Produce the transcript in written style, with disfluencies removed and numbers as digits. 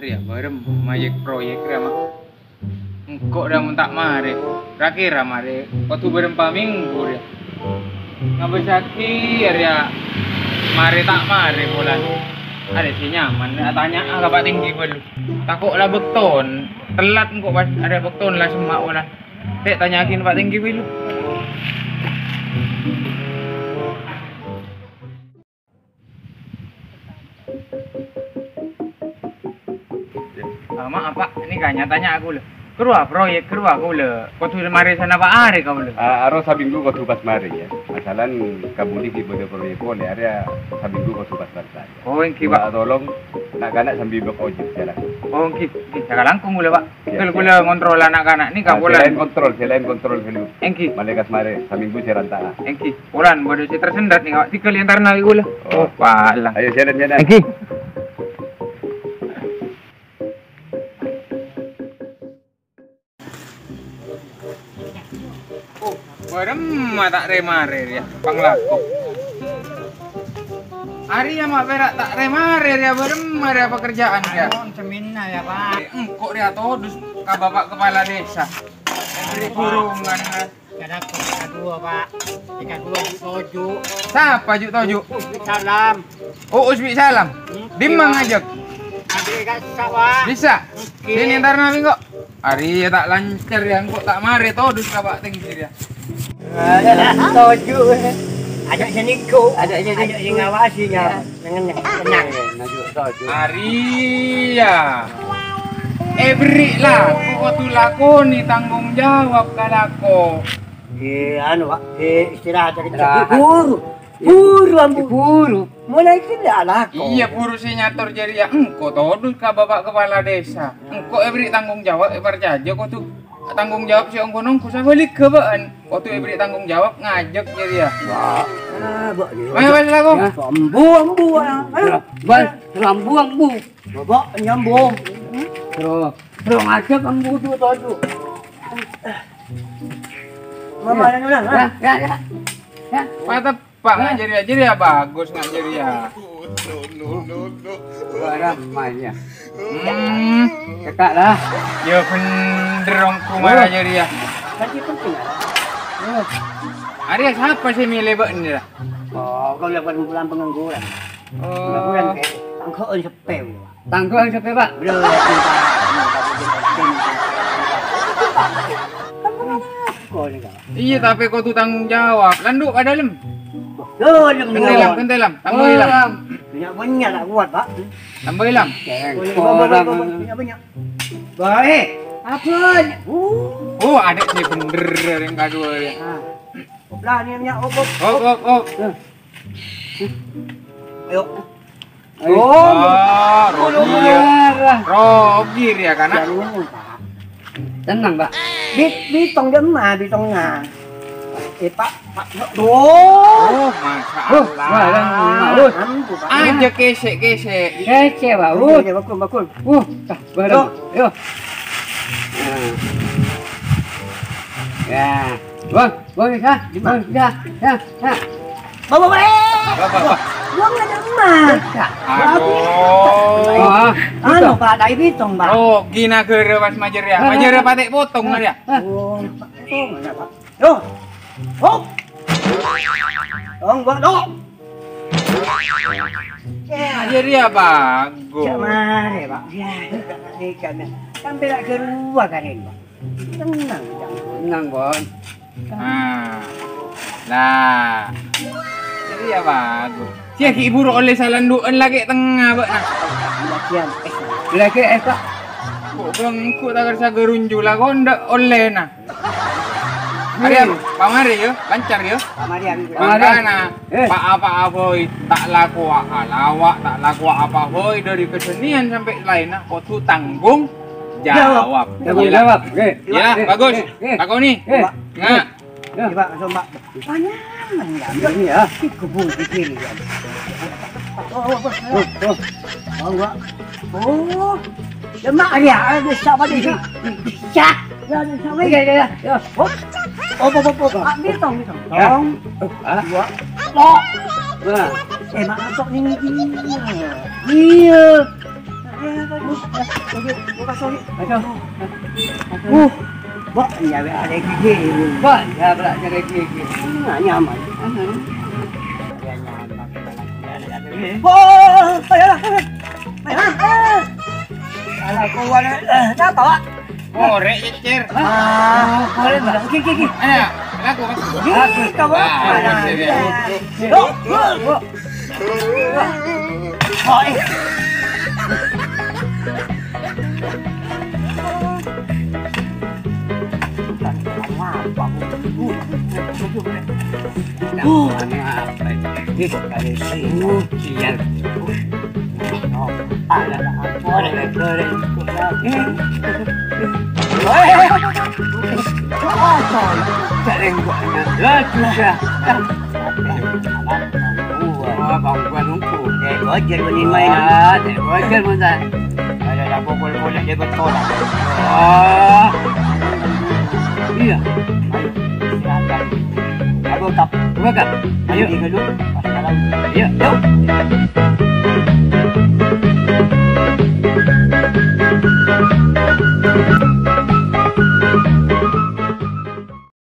ya bareng mayek proyek ya mah. Engkau dah tak mare. Rakira mare. Waktu berempat minggu ya. Ngabesaki ya mare tak mare bulan. Ada sih nyaman. Tanya agak tinggi belu. Takutlah beton. Telat engkau pas ada beton lah semak bulan. Dek tanyakin Pak tinggi belu. Maaf Pak, ini kan nyatanya aku loh. Kerua proyek kerua aku loh. Kau tuh mari sana Pak Are kau loh. Aro sabinggu kau tuh pas mari ya. Masalan kabuli di pada proyek kau le area sabinggu kau tuh pas saja. Oh engki Pak. Tolong nak kanak sambil berojek jalan. Oh engki, sekarang aku mulai Pak. Kalau ngontrol anak-anak ini kau bulan. Selain kontrol dulu. Engki. Malekas mari sabinggu serantara. Engki, bulan bodoh si tersendat nih kau. Tiga liantar nabi gula. Oh Pak lah. Ayo jalan. Engki. Barem tak remare ya, panglaku. Hari ya mak berak tak remare ya, barem ada pekerjaan ya. Semina ya Pak. Kok dia todus ke bapak kepala desa. Beri kurungan. Ada tingkat dua Pak. Tingkat dua Toju. Siapa Juk Toju? Salam. Oh Usbi Salam. Dimang ngajak. Ada kat sawah. Bisa. Sini ntar nabi kok. Hari ya tak lancar ya, kok tak mare todus ke bapak tinggi ya. Toju. Ajak sini ko. Ajak sini ngawasinya. Dengan tenang ya. Najuk Toju. Hari ya. Beri lah, kok tu lakoni tanggung jawab kalako. Anu Pak, istirahat aja. Buru ambu. Buru. Mulai tidak lako. Iya buru sinyator jadi ya. Engkau todus ke bapak kepala desa. Engkau beri tanggung jawab, percaya kau tu tanggung jawab si ongko nongko saya balik ke baan. Kau tu beri tanggung jawab ngajak jadi ya. Mana balik lagu? Ambu. Ayo. Ambu. Bapak nyambung. Terus ngajak ambu tu Toju. Mama yang ulang. Ya. Mata Pak ngajari ya bagus ngajari ya. Barang mainnya. Kakak lah. Ya bener ongko mana jadi ya. Nanti penting. Ada siapa sih milih bak ini lah? Oh, kau lihat bulan pengangguran. Pengangguran kayak tangkauan sepel. Tangguhan siapa Pak? Belum. Iya tapi kau tu tanggung jawab. Landuk pada dalam. Kentelam. Tambah hilang. Banyak tak kuat Pak. Tambah hilang. Banyak. Baik. Apa? Oh ada sih bener yang kedua ya. Lah ni banyak op. Oh. Ayo. Rogi ya kan? Tenang Pak. Bitong ngah. Pak. Oh, masalah. Aja kesek. Kece Pak. Bakul. Bareng. Yo. Ya. Bang, ya. Bapak. Buang ada emas. Aduh. Anu Pak, dari bitong Pak. Oh, gina kere pas majer ya. Majer patek potong ya. Oh, Pak. Yo. Hop. Buat dong. Majer ya bagus. Cak mare Pak. Ya, ikan. Sampai tak keluar kan ini Pak. Tenang Bon. Nah. Jadi ya bagus. Sia ki ibu oleh salanduan lagi tengah Pak. Latihan. Lagi Pak. Kok bengku tak kerja gerunju lah kau ndak oleh nah. Hari Pak Mari yo, lancar yo. Pak Mari Makanya Pak apa boy tak laku lawak, tak laku apa boy dari kesenian sampai lain kau tuh tanggung jawab. Oke. Ya, bagus. Aku nih. Nggak. Ya Pak, langsung Pak. Banyak enggak ya. Kebun kiri ya. Oh. Lemak dia, ada siapa di sini? Cak. Ya, sama ya. Ya. Bitong. Tong. Dua. Tok. Mak masuk ni. Iya. Bak, ya ada gigi. Pak, ya pula jaga gigi. Nyaman. Oh, ayolah. Alah, kau ada apa, Pak? Korek ya, Cer. Boleh tak? Gigi. Ana, laku Mas. Gigi, kau apa? Wajar main main. Wajar pun tak. Ada bola-bola dia betul. Iya. Silakan. Aku tak. Bukan. Ayo dulu. Pas kalau. Iya, yuk.